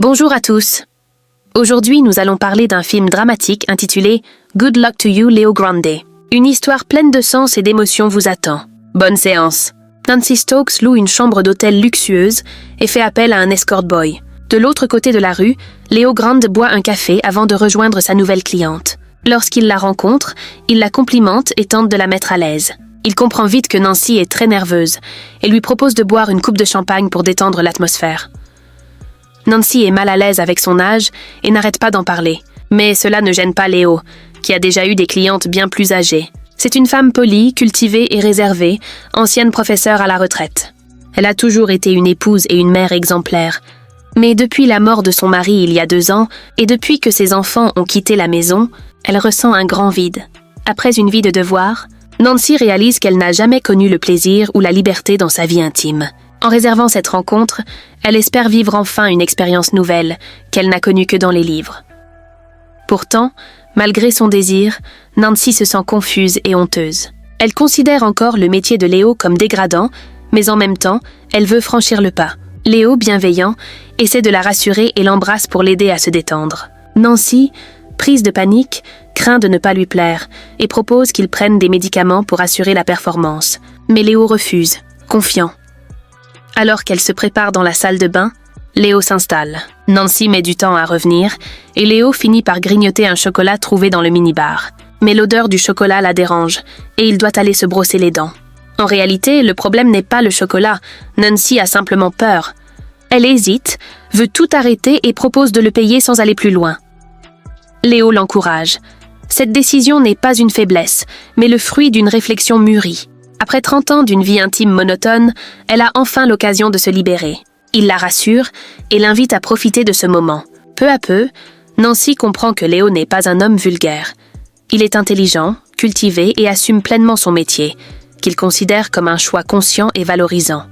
Bonjour à tous. Aujourd'hui, nous allons parler d'un film dramatique intitulé Good Luck to You, Leo Grande. Une histoire pleine de sens et d'émotions vous attend. Bonne séance. Nancy Stokes loue une chambre d'hôtel luxueuse et fait appel à un escort boy. De l'autre côté de la rue, Leo Grande boit un café avant de rejoindre sa nouvelle cliente. Lorsqu'il la rencontre, il la complimente et tente de la mettre à l'aise. Il comprend vite que Nancy est très nerveuse et lui propose de boire une coupe de champagne pour détendre l'atmosphère. Nancy est mal à l'aise avec son âge et n'arrête pas d'en parler. Mais cela ne gêne pas Léo, qui a déjà eu des clientes bien plus âgées. C'est une femme polie, cultivée et réservée, ancienne professeure à la retraite. Elle a toujours été une épouse et une mère exemplaires. Mais depuis la mort de son mari il y a 2 ans, et depuis que ses enfants ont quitté la maison, elle ressent un grand vide. Après une vie de devoir, Nancy réalise qu'elle n'a jamais connu le plaisir ou la liberté dans sa vie intime. En réservant cette rencontre, elle espère vivre enfin une expérience nouvelle, qu'elle n'a connue que dans les livres. Pourtant, malgré son désir, Nancy se sent confuse et honteuse. Elle considère encore le métier de Léo comme dégradant, mais en même temps, elle veut franchir le pas. Léo, bienveillant, essaie de la rassurer et l'embrasse pour l'aider à se détendre. Nancy, prise de panique, craint de ne pas lui plaire et propose qu'il prenne des médicaments pour assurer la performance. Mais Léo refuse, confiant. Alors qu'elle se prépare dans la salle de bain, Léo s'installe. Nancy met du temps à revenir et Léo finit par grignoter un chocolat trouvé dans le minibar. Mais l'odeur du chocolat la dérange et il doit aller se brosser les dents. En réalité, le problème n'est pas le chocolat. Nancy a simplement peur. Elle hésite, veut tout arrêter et propose de le payer sans aller plus loin. Léo l'encourage. Cette décision n'est pas une faiblesse, mais le fruit d'une réflexion mûrie. Après 30 ans d'une vie intime monotone, elle a enfin l'occasion de se libérer. Il la rassure et l'invite à profiter de ce moment. Peu à peu, Nancy comprend que Léo n'est pas un homme vulgaire. Il est intelligent, cultivé et assume pleinement son métier, qu'il considère comme un choix conscient et valorisant.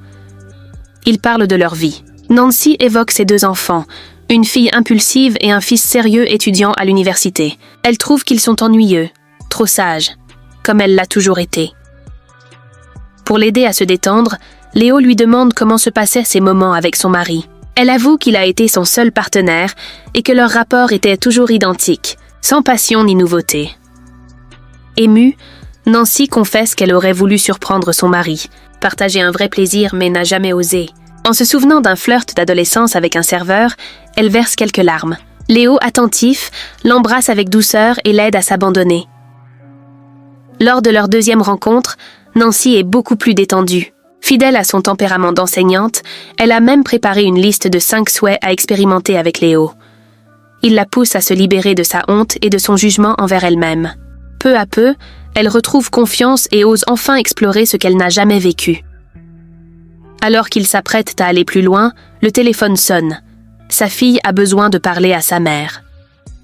Ils parlent de leur vie. Nancy évoque ses 2 enfants, une fille impulsive et un fils sérieux étudiant à l'université. Elle trouve qu'ils sont ennuyeux, trop sages, comme elle l'a toujours été. Pour l'aider à se détendre, Léo lui demande comment se passaient ses moments avec son mari. Elle avoue qu'il a été son seul partenaire et que leur rapport était toujours identique, sans passion ni nouveauté. Émue, Nancy confesse qu'elle aurait voulu surprendre son mari, partager un vrai plaisir mais n'a jamais osé. En se souvenant d'un flirt d'adolescence avec un serveur, elle verse quelques larmes. Léo, attentif, l'embrasse avec douceur et l'aide à s'abandonner. Lors de leur 2e rencontre, Nancy est beaucoup plus détendue. Fidèle à son tempérament d'enseignante, elle a même préparé une liste de 5 souhaits à expérimenter avec Léo. Il la pousse à se libérer de sa honte et de son jugement envers elle-même. Peu à peu, elle retrouve confiance et ose enfin explorer ce qu'elle n'a jamais vécu. Alors qu'ils s'apprêtent à aller plus loin, le téléphone sonne. Sa fille a besoin de parler à sa mère.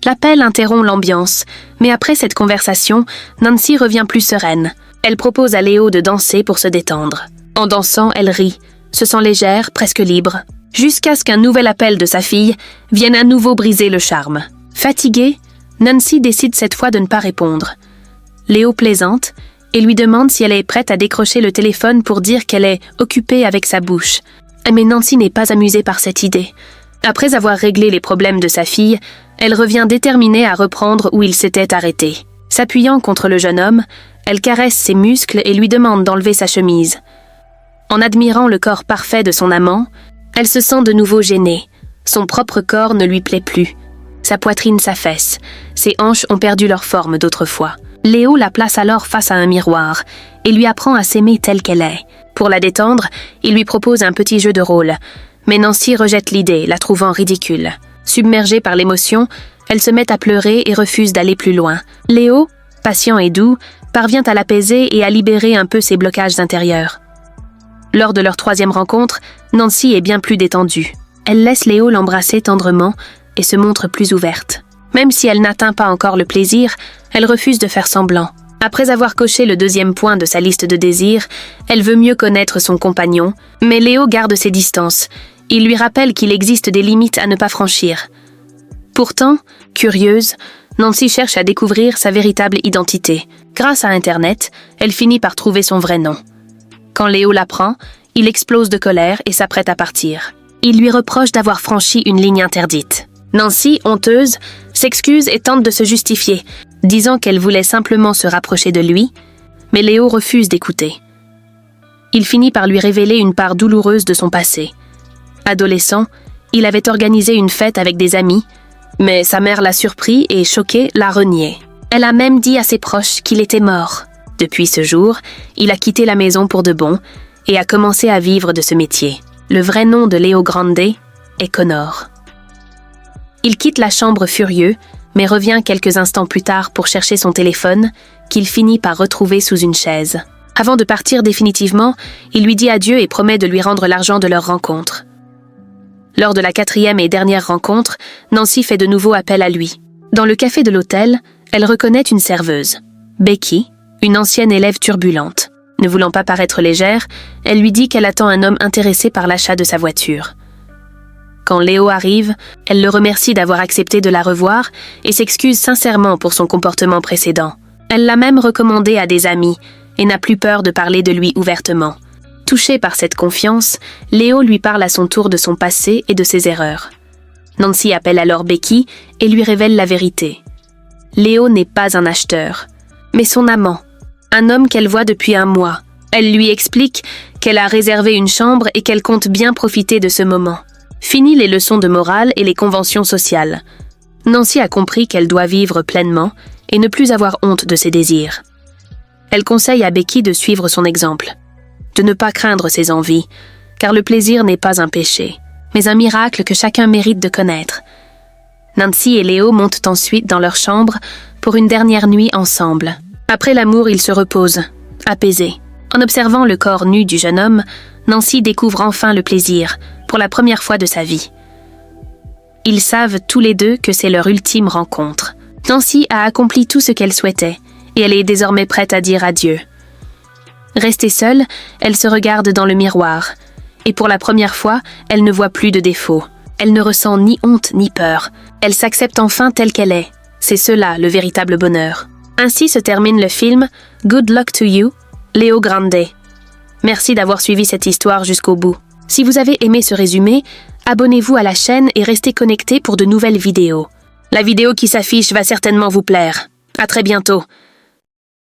L'appel interrompt l'ambiance, mais après cette conversation, Nancy revient plus sereine. Elle propose à Léo de danser pour se détendre. En dansant, elle rit, se sent légère, presque libre, jusqu'à ce qu'un nouvel appel de sa fille vienne à nouveau briser le charme. Fatiguée, Nancy décide cette fois de ne pas répondre. Léo plaisante et lui demande si elle est prête à décrocher le téléphone pour dire qu'elle est occupée avec sa bouche. Mais Nancy n'est pas amusée par cette idée. Après avoir réglé les problèmes de sa fille, elle revient déterminée à reprendre où il s'était arrêté. S'appuyant contre le jeune homme, elle caresse ses muscles et lui demande d'enlever sa chemise. En admirant le corps parfait de son amant, elle se sent de nouveau gênée. Son propre corps ne lui plaît plus. Sa poitrine s'affaisse. Ses hanches ont perdu leur forme d'autrefois. Léo la place alors face à un miroir et lui apprend à s'aimer telle qu'elle est. Pour la détendre, il lui propose un petit jeu de rôle. Mais Nancy rejette l'idée, la trouvant ridicule. Submergée par l'émotion, elle se met à pleurer et refuse d'aller plus loin. Léo, patient et doux, parvient à l'apaiser et à libérer un peu ses blocages intérieurs. Lors de leur 3e rencontre, Nancy est bien plus détendue. Elle laisse Léo l'embrasser tendrement et se montre plus ouverte. Même si elle n'atteint pas encore le plaisir, elle refuse de faire semblant. Après avoir coché le 2e point de sa liste de désirs, elle veut mieux connaître son compagnon, mais Léo garde ses distances. Il lui rappelle qu'il existe des limites à ne pas franchir. Pourtant, curieuse, Nancy cherche à découvrir sa véritable identité. Grâce à Internet, elle finit par trouver son vrai nom. Quand Léo l'apprend, il explose de colère et s'apprête à partir. il lui reproche d'avoir franchi une ligne interdite. Nancy, honteuse, s'excuse et tente de se justifier, disant qu'elle voulait simplement se rapprocher de lui, mais Léo refuse d'écouter. Il finit par lui révéler une part douloureuse de son passé. Adolescent, il avait organisé une fête avec des amis, mais sa mère l'a surpris et, choquée, l'a renié. Elle a même dit à ses proches qu'il était mort. Depuis ce jour, il a quitté la maison pour de bon et a commencé à vivre de ce métier. Le vrai nom de Leo Grande est Connor. Il quitte la chambre furieux, mais revient quelques instants plus tard pour chercher son téléphone, qu'il finit par retrouver sous une chaise. Avant de partir définitivement, il lui dit adieu et promet de lui rendre l'argent de leur rencontre. Lors de la 4e et dernière rencontre, Nancy fait de nouveau appel à lui. Dans le café de l'hôtel, elle reconnaît une serveuse, Becky, une ancienne élève turbulente. Ne voulant pas paraître légère, elle lui dit qu'elle attend un homme intéressé par l'achat de sa voiture. Quand Léo arrive, elle le remercie d'avoir accepté de la revoir et s'excuse sincèrement pour son comportement précédent. Elle l'a même recommandé à des amis et n'a plus peur de parler de lui ouvertement. Touché par cette confiance, Léo lui parle à son tour de son passé et de ses erreurs. Nancy appelle alors Becky et lui révèle la vérité. Léo n'est pas un acheteur, mais son amant, un homme qu'elle voit depuis un mois. Elle lui explique qu'elle a réservé une chambre et qu'elle compte bien profiter de ce moment. Fini les leçons de morale et les conventions sociales. Nancy a compris qu'elle doit vivre pleinement et ne plus avoir honte de ses désirs. Elle conseille à Becky de suivre son exemple, de ne pas craindre ses envies, car le plaisir n'est pas un péché, mais un miracle que chacun mérite de connaître. Nancy et Léo montent ensuite dans leur chambre pour une dernière nuit ensemble. Après l'amour, ils se reposent, apaisés. En observant le corps nu du jeune homme, Nancy découvre enfin le plaisir, pour la première fois de sa vie. Ils savent tous les deux que c'est leur ultime rencontre. Nancy a accompli tout ce qu'elle souhaitait, et elle est désormais prête à dire adieu. Restée seule, elle se regarde dans le miroir, et pour la première fois, elle ne voit plus de défauts. Elle ne ressent ni honte ni peur. Elle s'accepte enfin telle qu'elle est. C'est cela le véritable bonheur. Ainsi se termine le film Good Luck to You, Leo Grande. Merci d'avoir suivi cette histoire jusqu'au bout. Si vous avez aimé ce résumé, abonnez-vous à la chaîne et restez connectés pour de nouvelles vidéos. La vidéo qui s'affiche va certainement vous plaire. À très bientôt.